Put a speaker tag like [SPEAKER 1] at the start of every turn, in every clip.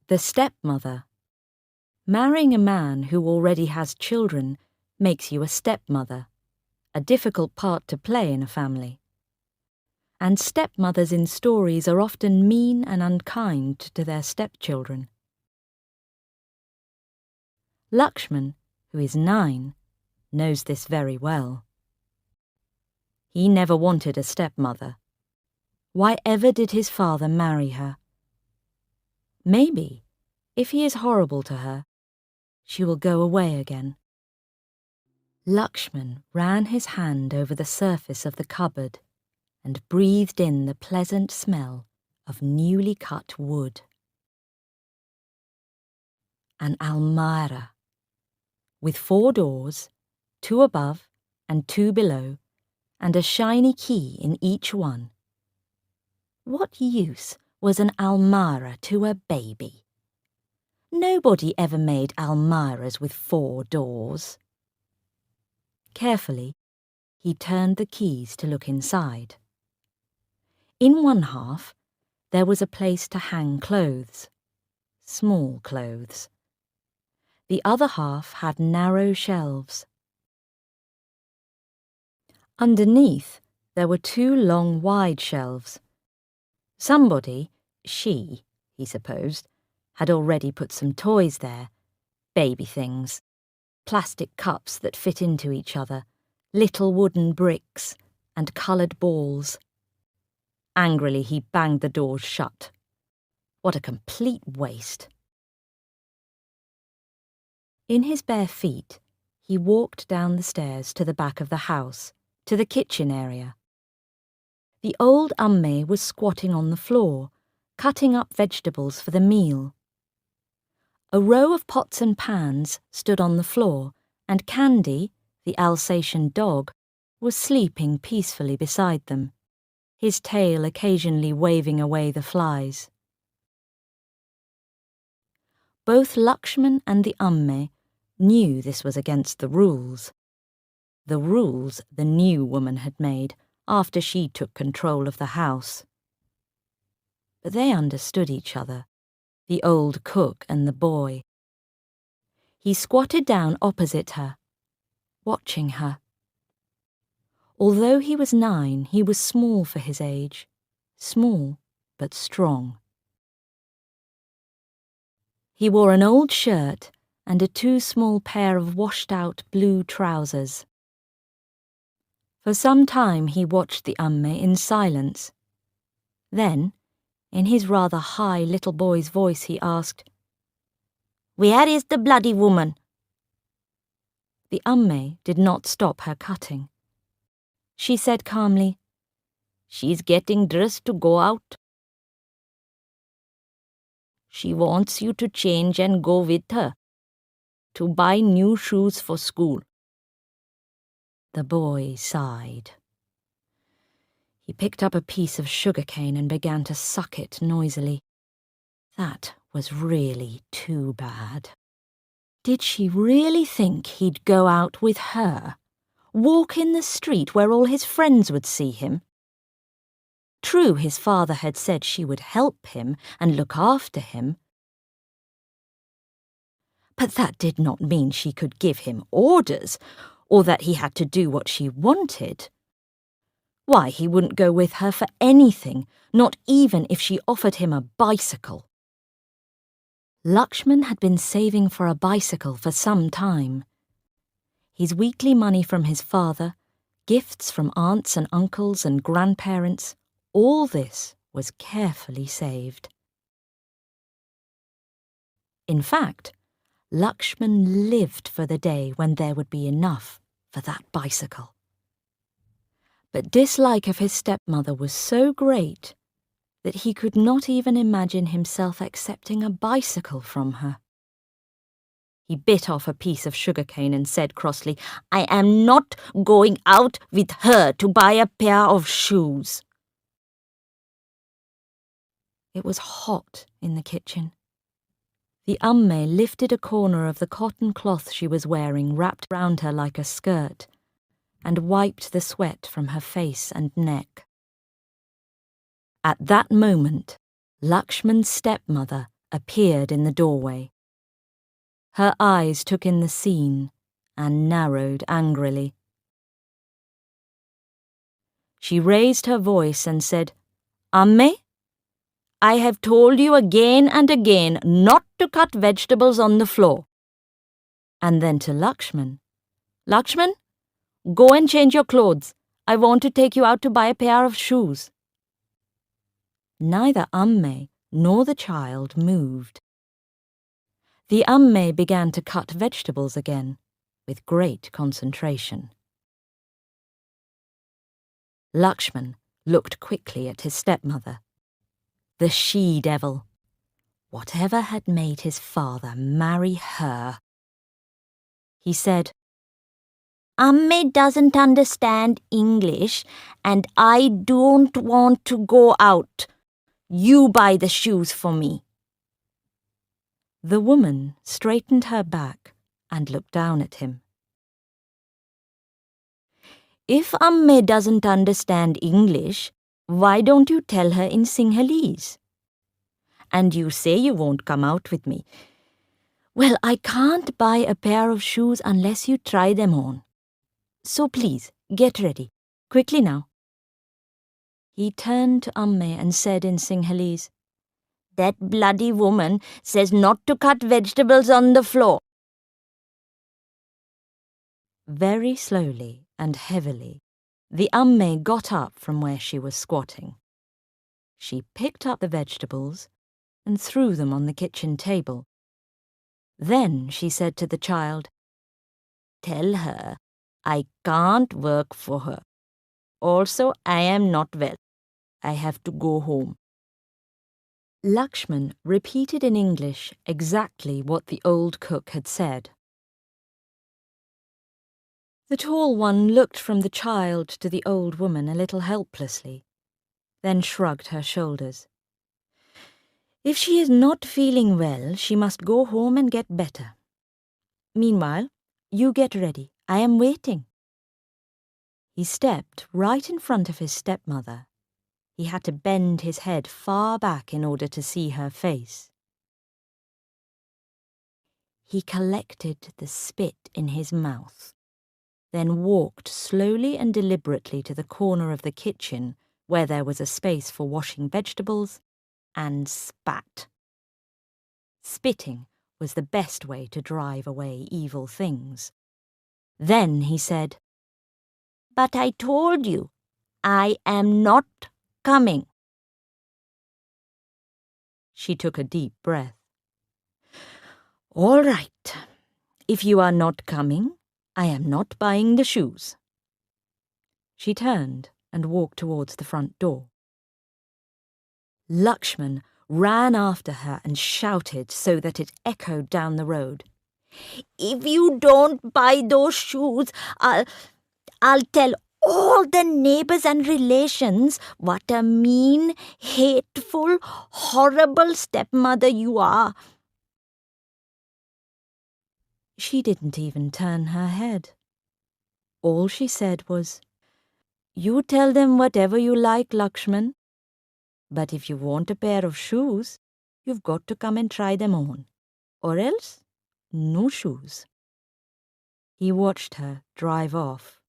[SPEAKER 1] The stepmother. Marrying a man who already has children makes you a stepmother, a difficult part to play in a family. And stepmothers in stories are often mean and unkind to their stepchildren. Lakshman, who is 9, knows this very well. He never wanted a stepmother. Why ever did his father marry her? Maybe, if he is horrible to her, she will go away again. Lakshman ran his hand over the surface of the cupboard and breathed in the pleasant smell of newly cut wood. An almirah, with 4 doors, 2 above and 2 below, and a shiny key in each one. What use was an almirah to a baby? Nobody ever made almirahs with 4 doors. Carefully, he turned the keys to look inside. In one half, there was a place to hang clothes, small clothes. The other half had narrow shelves. Underneath, there were 2 long, wide shelves. Somebody, he supposed, had already put some toys there, baby things, plastic cups that fit into each other, little wooden bricks, and coloured balls. Angrily, he banged the doors shut. What a complete waste. In his bare feet, he walked down the stairs to the back of the house, to the kitchen area. The old amme was squatting on the floor, cutting up vegetables for the meal. A row of pots and pans stood on the floor, and Candy, the Alsatian dog, was sleeping peacefully beside them, his tail occasionally waving away the flies. Both Lakshman and the amme knew this was against the rules the new woman had made after she took control of the house. But they understood each other, the old cook and the boy. He squatted down opposite her, watching her. Although he was 9, he was small for his age, small but strong. He wore an old shirt and a too small pair of washed-out blue trousers. For some time he watched the amme in silence. Then, in his rather high little boy's voice, he asked, "Where is the bloody woman?" The amme did not stop her cutting. She said calmly, "She's getting dressed to go out. She wants you to change and go with her, to buy new shoes for school." The boy sighed. He picked up a piece of sugarcane and began to suck it noisily. That was really too bad. Did she really think he'd go out with her? Walk in the street where all his friends would see him? True, his father had said she would help him and look after him. But that did not mean she could give him orders, or that he had to do what she wanted. Why, he wouldn't go with her for anything, not even if she offered him a bicycle. Lakshman had been saving for a bicycle for some time. His weekly money from his father, gifts from aunts and uncles and grandparents, all this was carefully saved. In fact, Lakshman lived for the day when there would be enough for that bicycle. But dislike of his stepmother was so great that he could not even imagine himself accepting a bicycle from her. He bit off a piece of sugarcane and said crossly, "I am not going out with her to buy a pair of shoes." It was hot in the kitchen. The amme lifted a corner of the cotton cloth she was wearing wrapped round her like a skirt, and wiped the sweat from her face and neck. At that moment, Lakshman's stepmother appeared in the doorway. Her eyes took in the scene and narrowed angrily. She raised her voice and said, "Amme, I have told you again and again not to cut vegetables on the floor." And then to Lakshman, "Lakshman, go and change your clothes. I want to take you out to buy a pair of shoes." Neither Amme nor the child moved. The Amme began to cut vegetables again, with great concentration. Lakshman looked quickly at his stepmother. The she-devil. Whatever had made his father marry her? He said, "Amme doesn't understand English, and I don't want to go out. You buy the shoes for me." The woman straightened her back and looked down at him. "If Amme doesn't understand English, why don't you tell her in Sinhalese? And you say you won't come out with me. Well, I can't buy a pair of shoes unless you try them on. So please, get ready. Quickly now." He turned to Amme and said in Sinhalese, "That bloody woman says not to cut vegetables on the floor." Very slowly and heavily, the Amme got up from where she was squatting. She picked up the vegetables and threw them on the kitchen table. Then she said to the child, "Tell her I can't work for her. Also, I am not well. I have to go home." Lakshman repeated in English exactly what the old cook had said. The tall one looked from the child to the old woman a little helplessly, then shrugged her shoulders. If she is not feeling well, she must go home and get better. Meanwhile, you get ready. I am waiting. He stepped right in front of his stepmother. He had to bend his head far back in order to see her face. He collected the spit in his mouth, then walked slowly and deliberately to the corner of the kitchen where there was a space for washing vegetables, and spat. Spitting was the best way to drive away evil things. Then he said, "But I told you, I am not coming." She took a deep breath. "All right. If you are not coming, I am not buying the shoes." She turned and walked towards the front door. Lakshman ran after her and shouted so that it echoed down the road, "If you don't buy those shoes, I'll tell all the neighbors and relations what a mean, hateful, horrible stepmother you are." She didn't even turn her head. All she said was, "You tell them whatever you like, Lakshman. But if you want a pair of shoes, you've got to come and try them on. Or else, no shoes." He watched her drive off.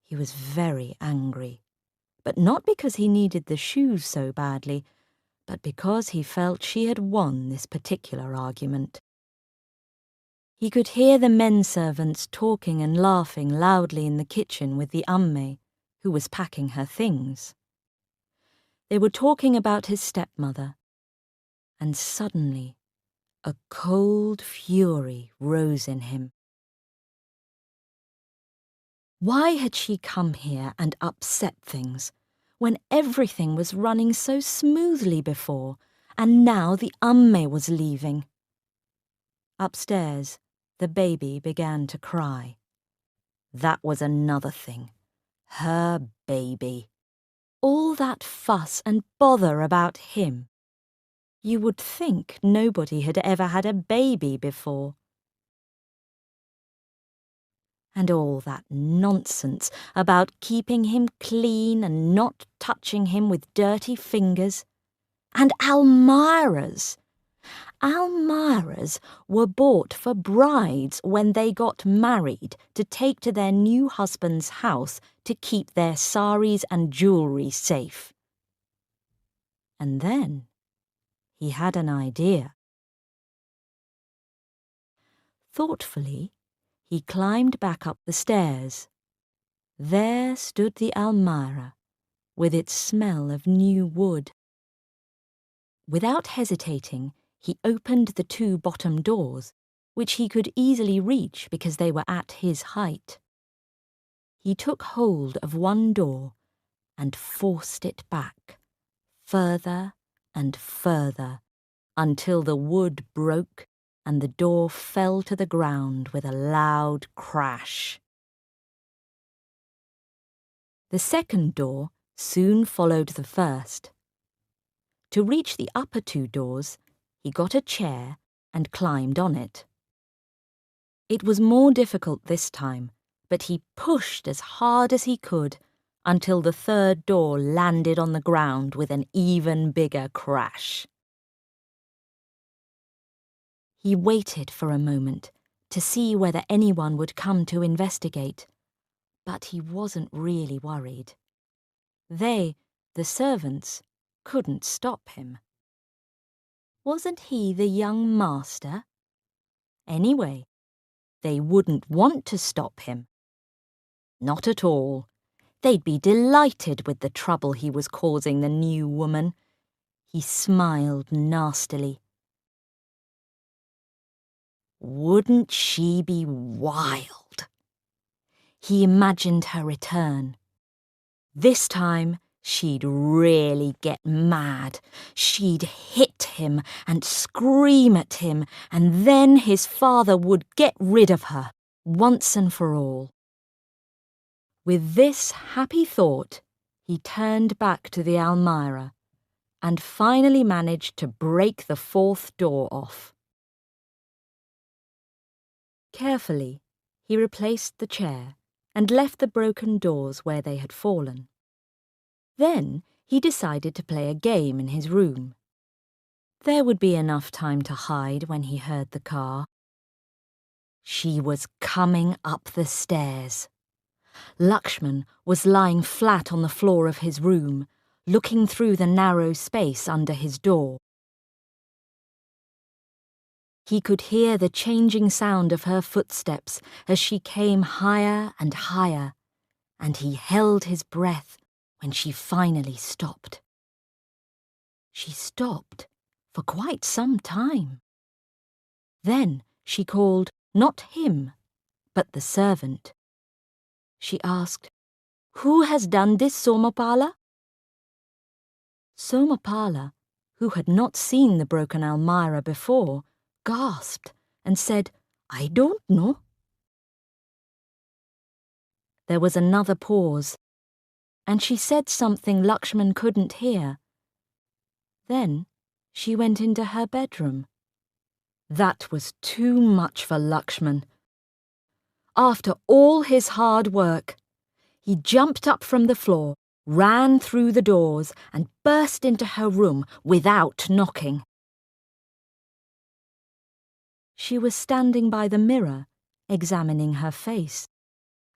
[SPEAKER 1] He was very angry, but not because he needed the shoes so badly, but because he felt she had won this particular argument. He could hear the men servants talking and laughing loudly in the kitchen with the Amme, who was packing her things. They were talking about his stepmother, and suddenly a cold fury rose in him. Why had she come here and upset things, when everything was running so smoothly before, and now the Amme was leaving? Upstairs, the baby began to cry. That was another thing. Her baby. All that fuss and bother about him. You would think nobody had ever had a baby before. And all that nonsense about keeping him clean and not touching him with dirty fingers. And almirahs. Almirahs were bought for brides when they got married to take to their new husband's house to keep their saris and jewellery safe. And then he had an idea. Thoughtfully, he climbed back up the stairs. There stood the almirah, with its smell of new wood. Without hesitating, he opened the 2 bottom doors, which he could easily reach because they were at his height. He took hold of one door and forced it back, further and further, until the wood broke and the door fell to the ground with a loud crash. The second door soon followed the first. To reach the upper 2 doors, he got a chair and climbed on it. It was more difficult this time, but he pushed as hard as he could until the 3rd door landed on the ground with an even bigger crash. He waited for a moment to see whether anyone would come to investigate, but he wasn't really worried. They, the servants, couldn't stop him. Wasn't he the young master? Anyway, they wouldn't want to stop him. Not at all. They'd be delighted with the trouble he was causing the new woman. He smiled nastily. Wouldn't she be wild? He imagined her return. This time, she'd really get mad. She'd hit him and scream at him, and then his father would get rid of her, once and for all. With this happy thought, he turned back to the almirah and finally managed to break the 4th door off. Carefully, he replaced the chair and left the broken doors where they had fallen. Then he decided to play a game in his room. There would be enough time to hide when he heard the car. She was coming up the stairs. Lakshman was lying flat on the floor of his room, looking through the narrow space under his door. He could hear the changing sound of her footsteps as she came higher and higher, and he held his breath when she finally stopped. She stopped for quite some time. Then she called not him, but the servant. She asked, "Who has done this, Somapala?" Somapala, who had not seen the broken almirah before, gasped and said, "I don't know." There was another pause, and she said something Lakshman couldn't hear. Then she went into her bedroom. That was too much for Lakshman. After all his hard work, he jumped up from the floor, ran through the doors, and burst into her room without knocking. She was standing by the mirror, examining her face,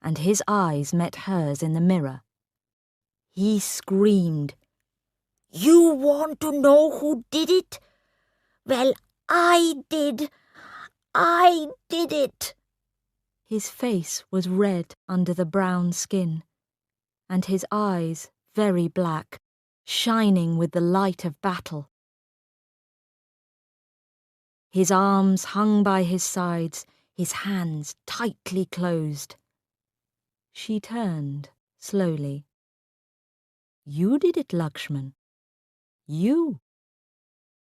[SPEAKER 1] and his eyes met hers in the mirror. He screamed, "You want to know who did it? Well, I did. I did it." His face was red under the brown skin, and his eyes very black, shining with the light of battle. His arms hung by his sides, his hands tightly closed. She turned slowly. "You did it, Lakshman. You."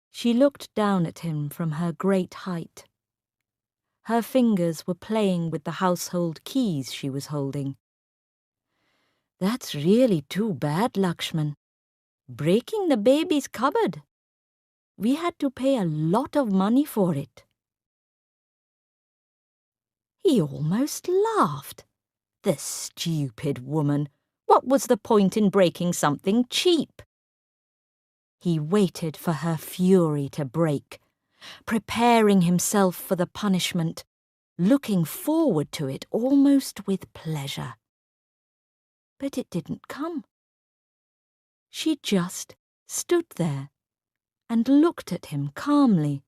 [SPEAKER 1] She looked down at him from her great height. Her fingers were playing with the household keys she was holding. "That's really too bad, Lakshman. Breaking the baby's cupboard. We had to pay a lot of money for it." He almost laughed. The stupid woman. What was the point in breaking something cheap? He waited for her fury to break, preparing himself for the punishment, looking forward to it almost with pleasure. But it didn't come. She just stood there and looked at him calmly.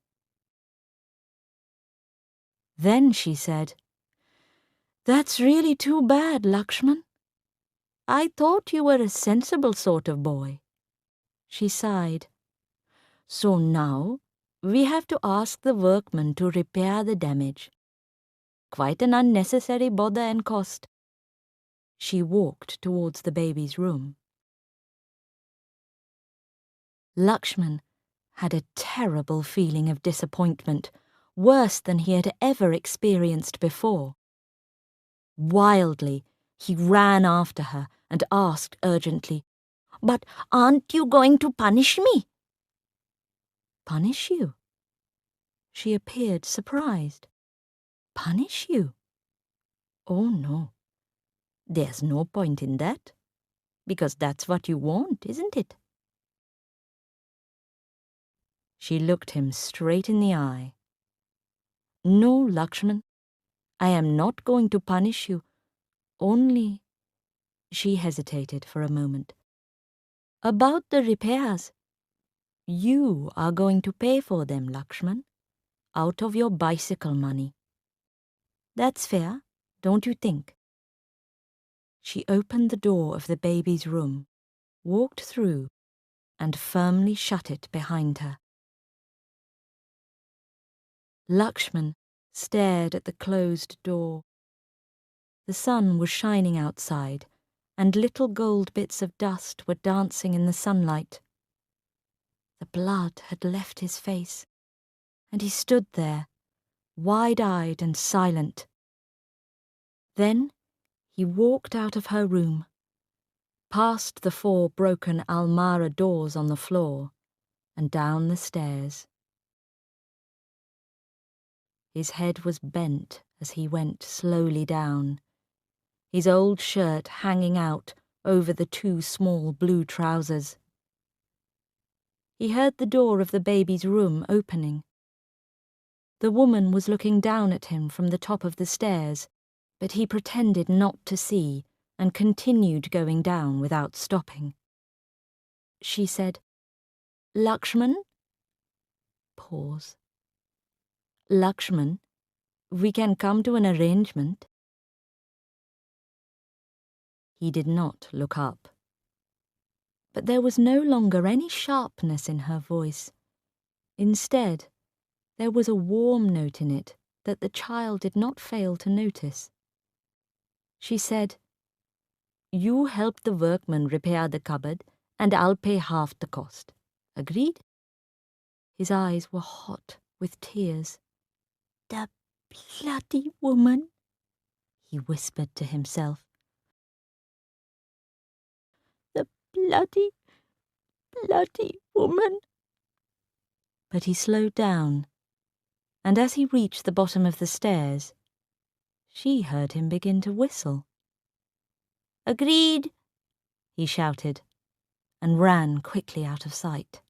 [SPEAKER 1] Then she said, "That's really too bad, Lakshman. I thought you were a sensible sort of boy." She sighed. "So now we have to ask the workmen to repair the damage. Quite an unnecessary bother and cost." She walked towards the baby's room. Lakshman had a terrible feeling of disappointment, worse than he had ever experienced before. Wildly, he ran after her and asked urgently, "But aren't you going to punish me?" "Punish you?" She appeared surprised. "Punish you? Oh, no. There's no point in that, because that's what you want, isn't it?" She looked him straight in the eye. "No, Lakshman, I am not going to punish you, only—" She hesitated for a moment. "About the repairs. You are going to pay for them, Lakshman, out of your bicycle money. That's fair, don't you think?" She opened the door of the baby's room, walked through, and firmly shut it behind her. Lakshman stared at the closed door. The sun was shining outside, and little gold bits of dust were dancing in the sunlight. The blood had left his face, and he stood there, wide-eyed and silent. Then he walked out of her room, past the 4 broken almirah doors on the floor, and down the stairs. His head was bent as he went slowly down, his old shirt hanging out over the 2 small blue trousers. He heard the door of the baby's room opening. The woman was looking down at him from the top of the stairs, but he pretended not to see and continued going down without stopping. She said, "Lakshman?" Pause. "Lakshman, we can come to an arrangement." He did not look up. But there was no longer any sharpness in her voice. Instead, there was a warm note in it that the child did not fail to notice. She said, "You help the workmen repair the cupboard, and I'll pay half the cost. Agreed?" His eyes were hot with tears. "The bloody woman," he whispered to himself. "The bloody woman." But he slowed down, and as he reached the bottom of the stairs, she heard him begin to whistle. "Agreed," he shouted, and ran quickly out of sight.